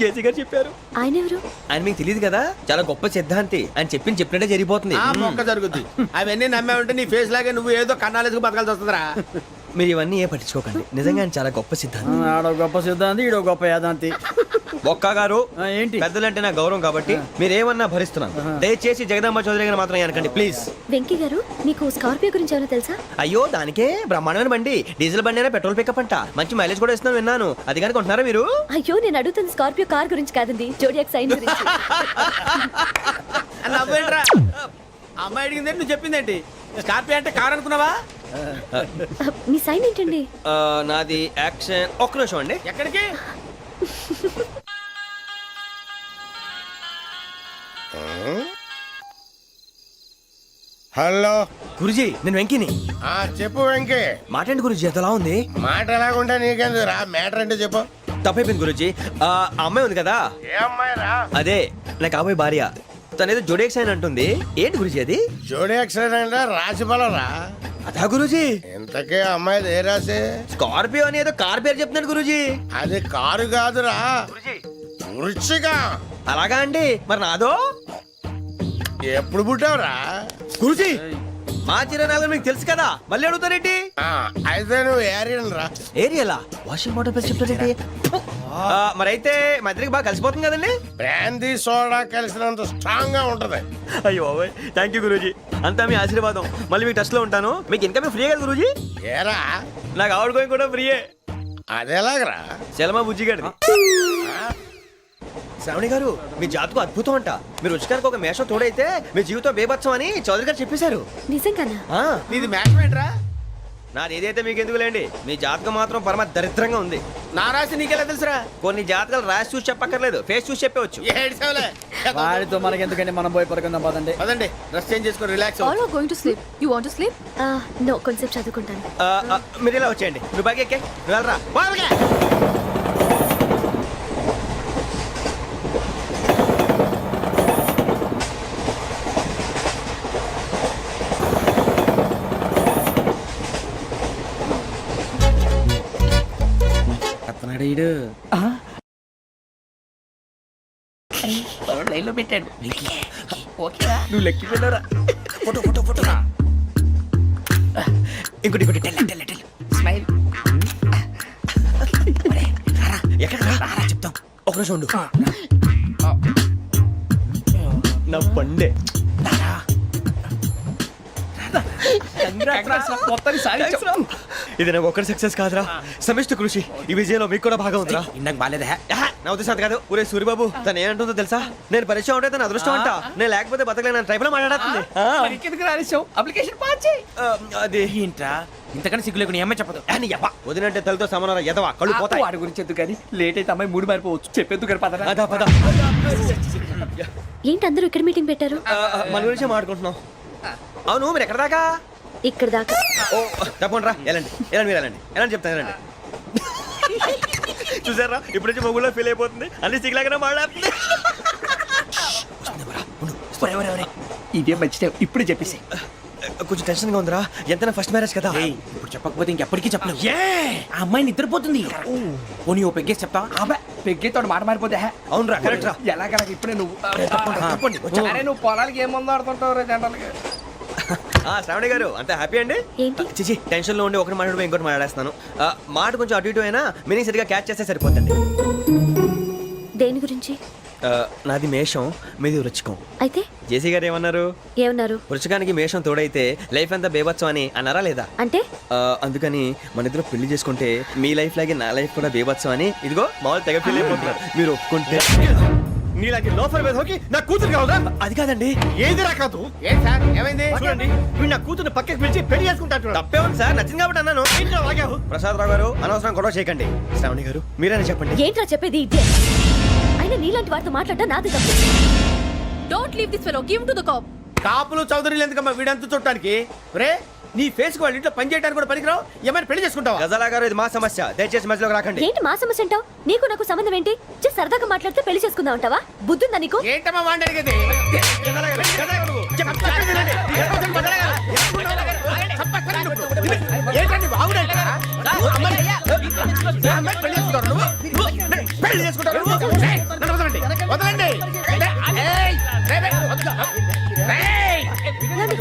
జేసీ గారు చెప్పారు. ఆయన ఎవరు? ఆయన మీకు తెలియదు కదా, చాలా గొప్ప సిద్ధాంతి అని చెప్పినట్టే జరిగిపోతుంది. ఆ మొక్క జరుగుద్ది. అవన్నీ నమ్మే ఉంటే నీ ఫేస్ లాగే నువ్వు ఏదో కన్నాలేసుకు బతకాల్సి వస్తుందిరా. మీరు ఇవన్నీ ఏ పట్టించుకోకండి, నిజంగా ఆయన చాలా గొప్ప సిద్ధాంతి. ఆడో గొప్ప సిద్ధాంతి, ఈడో గొప్ప యాదాంతి. ఒక్క గారు ఏంటి? పెద్దలంటే నా గౌరవం కాబట్టి మీరేమన్నా భరిస్తున్నాను. దయచేసి జగదాంబ చౌదరి గారు మాత్రం అనకండి ప్లీజ్. వెంకీ గారు, మీకు స్కార్పియో గురించి ఏమైనా తెలుసా? అయ్యో దానికే బ్రహ్మాండమైన బండి, డీజిల్ బండి అయినా పెట్రోల్ పికప్ అంట, మంచి మైలేజ్ కూడా ఇస్తున్నాను విన్నాను. అది కానీ కొంటున్నారా మీరు? అయ్యో, నేను అడుగుతుంది స్కార్పియో కార్ గురించి కాదండి, జోడియాక్ సైన్ గురించి. నవ్వేంట్రా? అమ్మాయి అడిగిందేంటి, నువ్వు చెప్పిందేంటి? స్కార్పియో అంటే కార్ అనుకున్నావా? మీ సైన్ ఏంటండి? నాది యాక్షన్. ఒక్క నిమిషం అండి. ఎక్కడికి? హలో. గురుజీ నేను వెంకిని. చెప్పు వెంకీ. మాట్లాడండి గురుజీ, ఎంతలా ఉంది? మాట ఎలాగుంటా నీకెందుకు రా, మ్యాటర్ అంటే చెప్పు. తప్పైపోయింది గురుజీ. ఆ అమ్మాయి ఉంది కదా, ఏ అమ్మాయి రా? అదే నా కాబోయే భార్య. తనేదో జోడేక్స్ అని అంటుంది. ఏంటి గురుజీ అది? జోడి యాక్సిడెంట్ రాసి రా. అదా గురుజీ? ఇంతకే అమ్మాయి ఏ రాసి? స్కార్పియో అని ఏదో కార్ పేరు చెప్తున్నాడు గురుజీ. అది కారు కాదురా, వృచ్చిక. అలాగా అండి, మరి నాదో? ఎప్పుడు పుట్టావురా? గురుజీ మా చిరనాలు మీకు తెలుసు కదా, మళ్ళీ అడుగుతారేంటి? అయితే నువ్వు ఏరియన్ రా. ఏరియలా? వాషింగ్ వాటర్ పేరు చెప్తారేంటి? మరైతే మా ఇద్దరికి బాగా కలిసిపోతుంది కదండి. బ్రాందీ సోడా కలిసినంత స్ట్రాంగ్ గా ఉంటది. అయ్యో థ్యాంక్ యూ గురూజీ, అంతా మీ ఆశీర్వాదం. మళ్ళీ మీకు టచ్ లో ఉంటాను. మీకు ఇంకా ఫ్రీ కదా గురూజీ? ఏరా, నాకు ఆవిడ గోయింగ్ కూడా ఫ్రీయే. అదేలాగరా? చలమా బుజ్జి గారిది. శ్రావణి గారు మీ జాతకు అద్భుతం అంట. మీరు రుచికారికి ఒక మేషం తోడైతే మీ జీవితం బేబత్సం అని చౌదరి గారు చెప్పేశారు. నిజంగానా? నీది మ్యాచ్ ఏంట్రా? నాది ఏదైతే మీకు ఎందుకులేండి, మీ జాతకం మాత్రం పరమ దరిద్రంగా ఉంది. నా రాసి నీకెలా తెలుసురా? కొన్ని జాతకాలు రాసి చూసి చెప్పక్కర్లేదు, ఫేస్ చూసి చెప్పవచ్చు. వాడితో మనకి ఎందుకంటే మనం పోయి పడుకుందాం పదండి. పదండి, డ్రెస్ చేంజ్ చేసుకొని relax. All are going to sleep. You want to sleep? No, కొంచెం చదువుకుంటాను. మీరు ఇలా వచ్చేయండి. నువ్వు బాగా ఎక్కే, నువ్వు వెళ్ళరా. లైన్ లో పెట్టాడు. ఓకేరా, నువ్వు లెక్కి వెళ్ళరా. Photo photo photo. ఇంకోటి ఇంకోటి టెల్ టెల్ టెల్. స్మైల్. ఎక్కడ రా చెప్తాం. ఒక నిమిషం ఉండు. నా పండే ఇది నాకు ఒక్కరి సక్సెస్ కాదురా, సమిష్టి కృషి. ఈ విజయంలో మీకు కూడా భాగం ఉందిరా. ఇందాక బాగాలేదా? నా ఉద్దేశం అది కాదు. ఊరే సూర్యబాబు తను ఏమంటుందో తెలుసా? నేను పరిచయం ఉంటే తన అదృష్టం అంట, నేను లేకపోతే బతకలేను ట్రైబ్ లో మాట్లాడుతుంది. ఎందుకు రాలేసావు? అప్లికేషన్ పాస్ చేయి. అది ఏంట్రా ఇంతకన్నా సిగ్గు లేకుండా ఏమై చెప్పదు. వదినంటే తలతో సమానం ఎదవా, కళ్ళు పోతాయి. వాడి గురించి ఎందుకు కానీ, లేట్ అయితే అమ్మాయి మూడు మారిపోవచ్చు. చెప్పేందుకు కానీ పదరా. అదా పద. ఏంటి అందరూ ఇక్కడ మీటింగ్ పెట్టారు? మన గురించి మాట్లాడుకుంటున్నాం. అవును మీరు ఎక్కడ దాకా? ఇక్కడ దాకా. ఓ తప్పకుండా రా, వెళ్ళండి వెళ్ళండి, మీరు వెళ్ళండి వెళ్ళండి చెప్తాను, వెళ్ళండి. చూసారా ఇప్పుడు నుంచి మొగుల్లో ఫీల్ అయిపోతుంది, అన్ని సిగ్లాగానే మాట్లాడుతుంది. ఇదే మంచి టైం, ఇప్పుడు చెప్పేసి. కొంచెం టెన్షన్ గా ఉందిరా, ఎంతైనా ఫస్ట్ మ్యారేజ్ కదా. ఇప్పుడు చెప్పకపోతే ఇంకెప్పటికీ చెప్పలేవు. ఆ అమ్మాయి నిద్రపోతుంది. పోనీ ఓ పెగ్గేసి చెప్తావా? అబ్బా పెగ్గేతో మాట మారిపోతే. అవునురా కరెక్ట్ రా. ఎలాగలా ఇప్పుడే నువ్వు అరే నువ్వు పొలాలకి ఏం మందు ఆడుతుంటావు రే జనరల్గా. శ్రావణి గారు అంత హ్యాపీ అండి? ఏంటి? చిచి టెన్షన్ లో ఉండి ఒకటి మాట్లాడిపోయి ఇంకోటి మాట్లాడేస్తాను. మాట కొంచెం అటు ఇటు అయినా మీనింగ్ సరిగా క్యాచ్ చేస్తే సరిపోతుంది. దేని గురించి? నాది మేషం, మీది వృచ్చికం. అయితే జేసీ గారు ఏమన్నారు? ఏమన్నారు? వృచ్చికానికి మేషం తోడైతే లైఫ్ అంతా బేబత్సం అని అన్నారా లేదా? అంటే అందుకని మన ఇద్దరు పెళ్లి చేసుకుంటే మీ లైఫ్ లాగే నా లైఫ్ కూడా బేబత్సం అని ఇదిగో మామూలు తెగ ఫీల్ అయిపోతున్నారు. మీరు ఒప్పుకుంటే నీలాంటి లోఫర్ మీద హోకి నా కూతురు కావదా? అది కాదండి. ఏది రా కాదు. ఏం సార్ ఏమైంది? చూడండి వీడు నా కూతురు పక్కకి పిలిచి పెళ్లి చేసుకుంటాడు. తప్పే ఉంది సార్, నచ్చింది కాబట్టి అన్నాను. ప్రసాద్ రావు గారు అనవసరం గొడవ చేయకండి. శ్రావణి గారు మీరైనా చెప్పండి. ఏంట్రా చెప్పేది? ఇదే అయినా నీలాంటి వారితో మాట్లాడటం నాది తప్పు. Don't leave this fellow. Give him to the cop. కాపులు చౌదరులు ఎందుకమ్మా వీడంతా చూడటానికి? రే నీ ఫేస్ కు వాళ్ళ ఇంట్లో పని చేయడానికి కూడా పనికిరావు, ఏమైనా పెళ్లి చేసుకుంటావా? గజాలా గారు ఇది మా సమస్య, దయచేసి మధ్యలోకి రాకండి. ఏంటి మా సమస్య అంటావు? నీకు నాకు సంబంధం ఏంటి? జస్ట్ సరదాగా మాట్లాడితే పెళ్లి చేసుకుందాం అంటావా? బుద్ధుందా నీకు? ఏంటమ్మా వాడిని అడిగేది? గజాలా గారు, గజాలా గారు, చెప్పండి వినండి. గజాలా గారు, చెప్పండి ఇప్పుడు. ఏంటండి బాగుండేట? అమ్మాయి పెళ్లి చేసుకుంటారు నువ్వు? పెళ్లి చేసుకుంటారు నువ్వు? ఏయ్, నన్ను వదలండి, వదలండి. ఏయ్, రేయ్,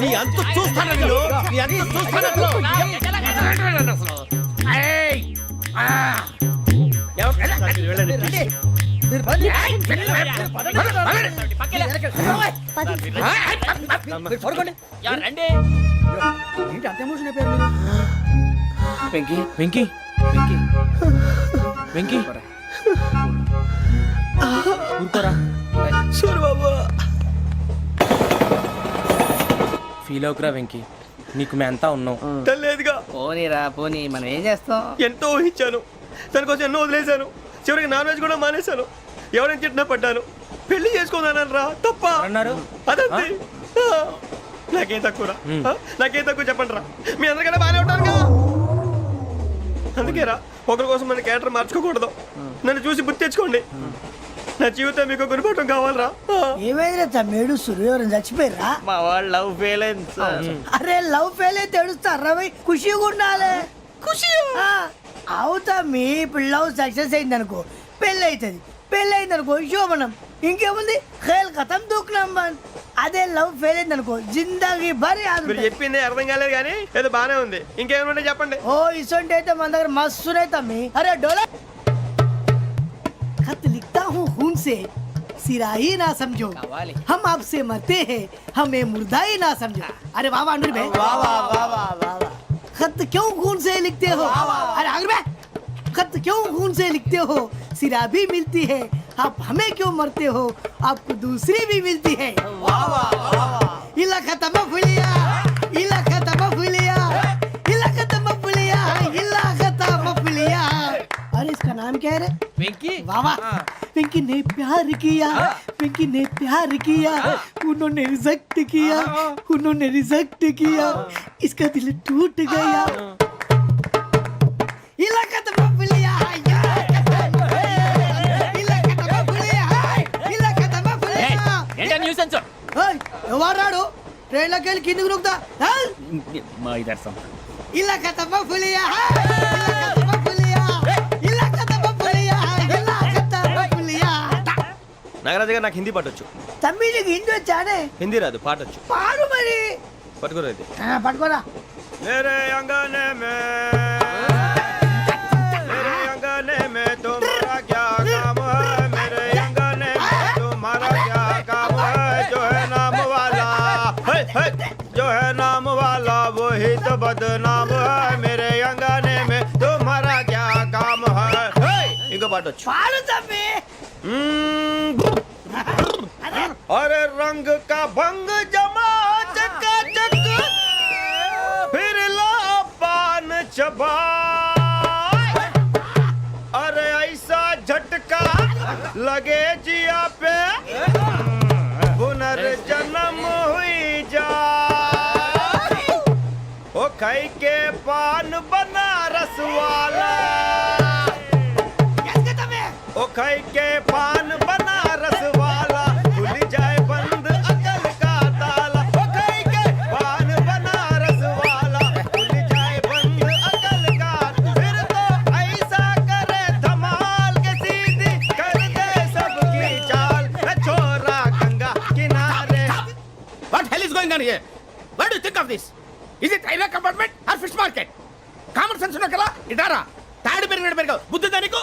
నీ అంత చూస్తాను నేను, నీ అంత చూస్తాను అసలు. ఏయ్, ఆ. ఏంటి అంత ఎమోషన్ అయిపోయారు మీరు? వెంకీ వెంకీ వెంకీ వెంకీ ఊరుకోరా. ఫీల్ అవుకురా వెంకీ, నీకు మేమంతా ఉన్నాం. లేదుగా, పోనీరా పోనీ, మనం ఏం చేస్తాం? ఎంతో ఊహించాను, దానికోసం ఎన్నో వదిలేశాను, చివరికి నాన్ వెజ్ కూడా మానేశాను. ఎవరైనా తిట్టినా పడ్డాను, పెళ్లి చేసుకుందానని రా తప్ప అన్నారు అదంతే. నాకేం తక్కువ, నాకేం తక్కువ చెప్పండి రా, మీ అందరికన్నా బాగానే ఉంటారు కదా. అందుకే రా, ఒకరి కోసం మన క్యారెక్టర్ మార్చుకోకూడదు. నన్ను చూసి గుర్తు తెచ్చుకోండి. నా జీవితం మీకు గురిపటం కావాలరా. ఏమైనా తమ్మేడు సురవరం చచ్చిపోయిరా? మా వాళ్ళు లవ్ ఫెయిల్ అయింది సార్. అరే లవ్ ఫెయిల్ అయితే ఏడుస్తారా? ఖుషిగా ఉండాలి. ఖుషి అవుతా మీ ఇప్పుడు లవ్ సక్సెస్ అయింది అనుకో పెళ్ళి అవుతుంది, పెళ్ళి అయింది అనుకో శోభనం, ఇంకేముంది ఖేల్ కథం దూకునాం బాన్. అదే లవ్ ఫెయిల్ అయింది అనుకో జిందాగీ భారీ మీరు చెప్పింది అర్థం కాలేదు కానీ ఏదో బానే ఉంది. ఇంకేమైనా చెప్పండి. ఓ ఇసొంటి అయితే మన దగ్గర మస్తునే తమ్మి. అరే డోలా खत लिखता हूँ खून से सिरा ही ना समझो, हम आपसे मरते हैं हमें मुर्दा ही ना समझो. अरे वाह वाह अनुर भाई, वाह वाह वाह वाह वाह. खत क्यों खून से लिखते हो? अरे अनुर भाई, खत क्यों खून से लिखते हो? सिरा भी मिलती है, आप हमें क्यों मरते हो? आपको दूसरी भी मिलती है. वाह वाह वाह. इला खत्म फुलिया, इला खत्म फुलिया, इला खत्म फुलिया, इला खत्म फुलिया. अरे इसका नाम क्या है रे? వెంకీ. वाह वाह. पिंकी ने प्यार किया, पिंकी ने प्यार किया, उन्होंने रिजेक्ट किया, उन्होंने रिजेक्ट किया, इसका दिल टूट गया. इलाका तो बबलिया, इलाका तो बबलिया, इलाका तो बबलिया. ఏంటా న్యూసెన్స్? ओए ఎవరాడు ట్రైన్ లోకి వెళ్ళి కిందికి నొక్కుతా. మా ఇదర్సం. ఇలాకా तो बबलिया, इलाका तो बबलिया, इलाका तो बबलिया, इलाका तो बबलिया. నాగరాజు గారు నాకు హిందీ పాటొచ్చు. తమ్మి నీకు హిందీ వచ్చానే? హిందీ రాదు, పాటొచ్చు. పాడు మరి. పట్టుకోలేదు. పట్టుకోరా. मेरे अंगने में, मेरे अंगने में तुम्हारा क्या काम है? मेरे अंगने में तुम्हारा क्या काम है? जो है नाम वाला, जो है नाम वाला वही तो बदनाम है. मेरे अंगने में तुम्हारा क्या काम है? इनको पाटो. పాడు తమ్మి. अरे रंग का भंग जमा चकाचक, फिर ला पान चबा. अरे ऐसा झटका लगे जिया पे, पुनर्जन्म हुई जा. ओ खाई के पान बनारस वाला, ओ खाई के पान बनारस वाला, खुल जाए बंद अकल का ताला. ओ खाई के पान बनारस वाला, खुल जाए बंद अकल का. फिर तो ऐसा करे धमाल के सीधी कर दे सबकी चाल. छोरा गंगा किनारे. What hell is going on here? What do you think of this? Is it railway compartment or fish market? Common sense ఉన్న కదా ఇటారా. తాడు పెరిగావు బుద్ధి దానికి.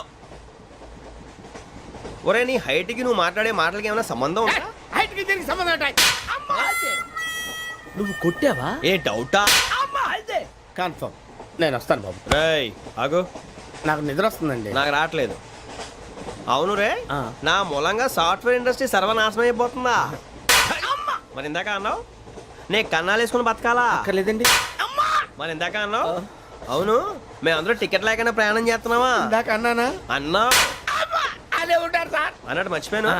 ఒరే నీ హైట్ కి నువ్వు మాట్లాడే మాటలకి ఏమైనా సంబంధం ఉందా? హైట్ కి దీనికి సంబంధం ఉంటాయి. నువ్వు కొట్టావా? ఏ డౌటా? కన్ఫర్మ్. నేను వస్తాను బాబు. రేయ్ ఆగు, నాకు నిద్ర వస్తుందండి. నాకు రావట్లేదు. అవును రే, ఆ. నా మూలంగా సాఫ్ట్వేర్ ఇండస్ట్రీ సర్వనాశనం అయిపోతుందా? మరి ఇందాక అన్నావు నే కన్నాలు వేసుకుని బతకాలా? అక్కర్లేదండి. మరి ఇందాక అన్నావు అవును మేమందరూ టికెట్ లేకుండా ప్రయాణం చేస్తున్నావా? ఇందాక అన్నానా? అన్నా అదే ఉంటారు సార్ అన్నట్టు మర్చిపోయాను.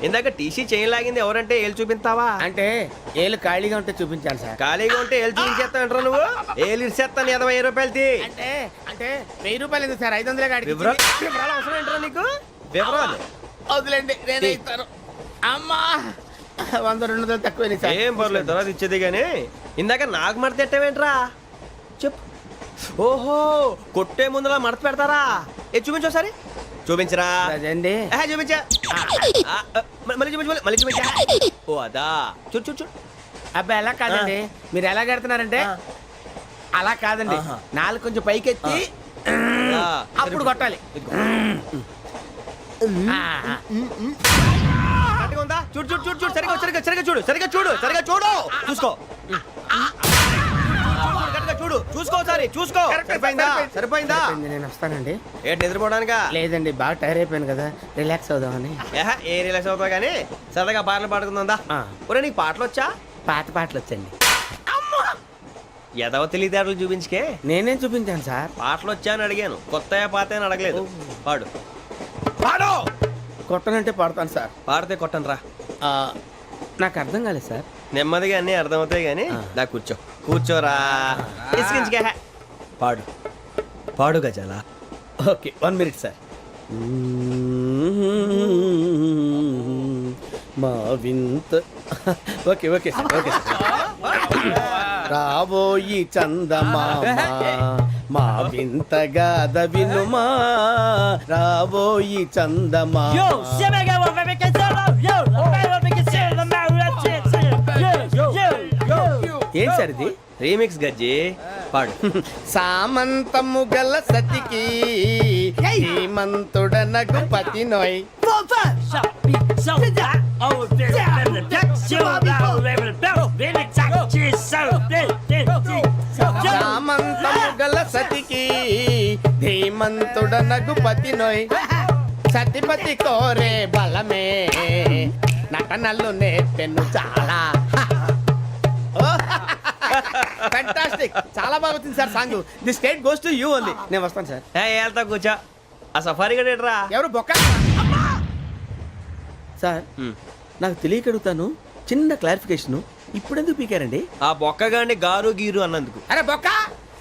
ఇందాక టీసీ చేయి లాగింది ఎవరంటే ఏళ్ళు చూపిస్తావా? అంటే ఏళ్ళు ఖాళీగా ఉంటే చూపించాలి సార్. ఖాళీగా ఉంటే ఏళ్ళు చూపించేస్తావు నువ్వు? ఏళ్ళు ఇచ్చేస్తాను 20 రూపాయలు తీ. అంటే అంటే 1000 రూపాయలు ఎందుకు సార్? 500 కాడికి వివరాలు అవసరం ఏంట్రా నీకు? వివరాలు వదిలేండి, నేనే ఇస్తాను. అమ్మా 100-200 తక్కువ సార్. ఏం పర్లేదు, తర్వాత ఇచ్చేది కానీ ఇందాక నాకు మడత పెట్టావేంట్రా? చెప్పు. ఓహో, కొట్టే ముందులా మడత పెడతారా? ఏ చూపించు ఒకసారి. చూపించరా? అదండి. చూపించా. మళ్ళీ చూపించు, మళ్ళీ చూపించా. ఓ అదా, చూడు చూడు చూడు. అబ్బాయి ఎలా కాదండి, మీరు ఎలా కడుతున్నారంటే అలా కాదండి. నాలుగు కొంచెం పైకెత్తి అప్పుడు కొట్టాలి. కరెక్ట్గా ఉందా? చూడు చూడు చూడు చూడు, సరిగా సరిగా సరిగా చూడు, సరిగా చూడు, సరిగా చూడు, చూసుకో. కరెక్ట్గా చూడు, చూసుకో ఒకసారి, చూసుకో. సరిపోయిందా? సరిపోయిందా? నేను వస్తానండి. ఏంటి నిద్రపోవడానికా? లేదండి, బాగా టైర్ అయిపోయాను కదా, రిలాక్స్ అవుదామని. ఏ రిలాక్స్ అవుతావు కానీ సరదాగా పాటలు పాడుకుందా? ఒరే నీకు పాటలు వచ్చా? పాత పాటలు వచ్చండి. ఎదవ తెలివితేటలు చూపించుకే. నేనేం చూపించాను సార్? పాటలు వచ్చా అని అడిగాను, కొత్త పాత అని అడగలేదు. పాడు పాడు. కొట్టనంటే పడతాను సార్. పాడితే కొట్టను రా. నాకు అర్థం కాలేదు సార్. నెమ్మదిగా అన్నీ అర్థమవుతాయి కానీ దా కూర్చో. కూర్చోరా. ఇసుకించుకే. పాడు పాడు గజాల. Okay, 1 minute sir. మా వింత. Okay okay sir, okay sir. రాబోయి చందమామ మా వింత గాథ వినుమా, రాబోయి చందమామ. ఏం సార్ ఇది? రీమిక్స్ గజ్జి. పాడు. సామంతము గల సతికి హేమంతుడనగు పతి నోయ్. సామంతము గల సతికి ధీమంతుడనగు పతి నోయ్. సతిపతి కోరే బలమే నటనలు నేర్పెను చాలా. ఫ్యాంటాస్టిక్, చాలా బాగా వచ్చింది sir song. The state goes to you only. నేను వస్తాను సార్. వెళ్తా కూర్చో. ఆ సఫారీ గడేట్రా. ఎవరు బొక్క సార్? నాకు తెలియక అడుగుతాను, చిన్న క్లారిఫికేషన్. ఇప్పుడు ఎందుకు పీకారండి? ఆ బొక్కగాండి గారు గీరు అన్నందుకు. అరే బొక్క,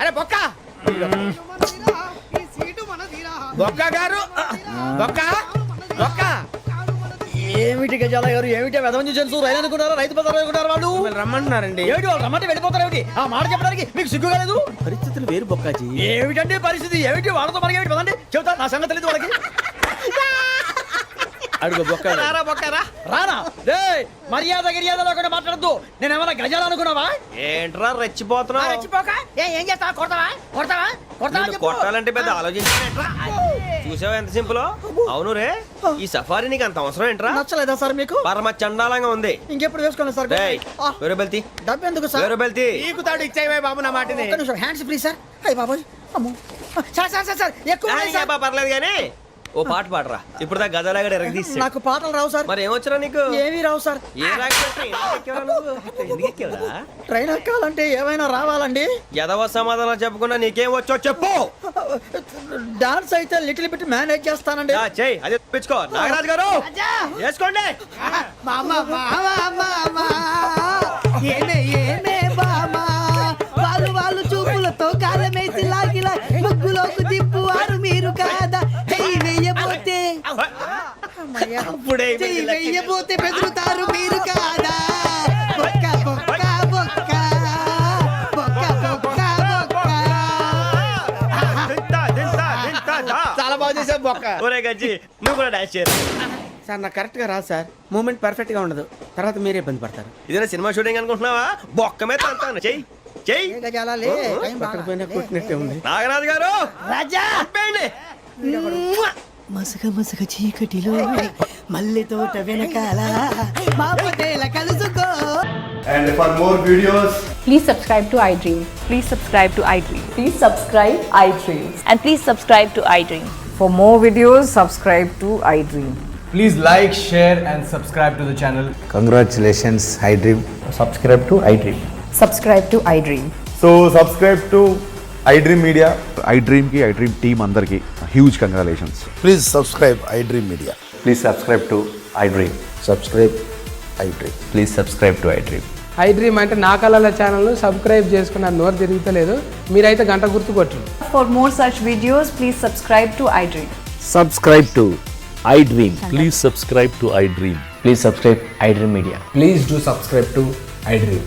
అరే బొక్క, బొక్క గారు, బొక్క బొక్క. ఏమిటి గజాల గారు, ఏమిటి వెదవం చూసాను రైలు అనుకున్నారా? రైతు బజార్ అనుకున్నారు వాళ్ళు. రమ్మంటున్నారండి. ఏమిటి వాళ్ళు రమ్మంటే వెళ్ళిపోతారు? ఏమిటి ఆ మాట చెప్పడానికి మీకు సిగ్గు కాలేదు? పరిస్థితులు వేరు బొక్కాజీ. ఏమిటంటే పరిస్థితి? ఏమిటి వాళ్ళతో మనకి ఏమిటి పదండి చెబుతా, నా సంగతి తెలియదు వాళ్ళకి. అడుగు బొక్క. రారా బొక్కరా. రానా? రే మర్యాద గిర్యాద లేకుండా మాట్లాడద్దు. నేను ఏమన్నా గజాలు అనుకున్నావా? ఏంట్రా రెచ్చిపోతున్నావు? రెచ్చిపోక ఏం చేస్తావా? కొడతావా కొడతావా కొడతావా? నిన్ను కొట్టాలంటే పెద్ద ఆలోచించానేట్రా. చూసావా ఎంత సింపుల్? అవును రే, ఈ సఫారీ నీకు అంత అవసరం ఏంట్రా? నచ్చలేదా సార్ మీకు? పరమ చండాలంగా ఉంది. ఇంకెప్పుడు వేసుకోండి సార్. వేరే బెల్తి, డబ్బు ఎందుకు సార్? వేరే బెల్తి. నీకు తాడు ఇచ్చాయి బాబు నా మాటని. Hands free sir. అయ్యి బాబోయ్, అమ్మో సార్ సార్ సార్ సార్ ఎక్కువ ఉన్నాయి సార్. పర్లేదు కానీ ఓ పాట పాడరా. ఇప్పుడు దా గదలాగడ ఎరగ తీసి. నాకు పాటలు రావు సార్. మరి ఏమొచ్చరా నీకు? ఏమీ రావు సార్. ఏ రాకెవరా? ట్రైన్ ఎక్కాలంటే ఏమైనా రావాలండి. ఎదవ సమాధానం చెప్పకుండా నీకేం వచ్చో చెప్పు. డాన్స్ అయితే లిటిల్ బిట్ మేనేజ్ చేస్తానండి. చెయ్యి, అదే తెప్పించుకో. నాగరాజు గారు వేసుకోండి. ఏమే ఏమే బామా, వాళ్ళు చూపులతో కాలమేసి లాగిలా ముగ్గులోకి తిప్పువారు మీరు కాదా? చెయ్యి వెయ్యబోతే చెయ్యి వెయ్యబోతే బెదురుతారు మీరు కాదా? బొక్క బొక్క బొక్క బొక్క బొక్క బొక్క. చాలా బాగా చేసావు బొక్క. ఒరే గజ్జి, నువ్వు కూడా డాన్స్ చేయరు సార్. నాకు కరెక్ట్ గా రాదు సార్. మూమెంట్ పర్ఫెక్ట్ గా ఉండదు, తర్వాత మీరే ఇబ్బంది పడతారు. ఇదేనా సినిమా షూటింగ్ అనుకుంటున్నావా? బొక్క మీద అంటాను. చెయ్యి చెయ్యి. పట్టకపోయినా కొట్టినట్టే ఉంది. నాగరాజు గారు రాజా చెప్పండి. మసక మసక చీకటిలో మల్లె తోట వెనకాల మా Patel కలుసుకో. And for more videos, Please subscribe to iDream. Please subscribe to iDream. Please subscribe iDream. And please subscribe to iDream. For more videos, subscribe to iDream. please like, share and subscribe to the channel. Congratulations, iDream. Subscribe to iDream. Subscribe to iDream. So subscribe to iDream Media. iDream ki iDream team andarki huge congratulations. Please subscribe iDream Media. Please subscribe to iDream. Subscribe iDream. Please subscribe to iDream. I dream అంటే నా కళల channel subscribe చేసుకున్న నోరు తిరుగుతలేదు. మీరైతే గంట గుర్తు కొట్టండి. For more such videos, please subscribe to iDream. Subscribe to iDream. Please subscribe to iDream. Please subscribe iDream Media. Please do subscribe to I dream.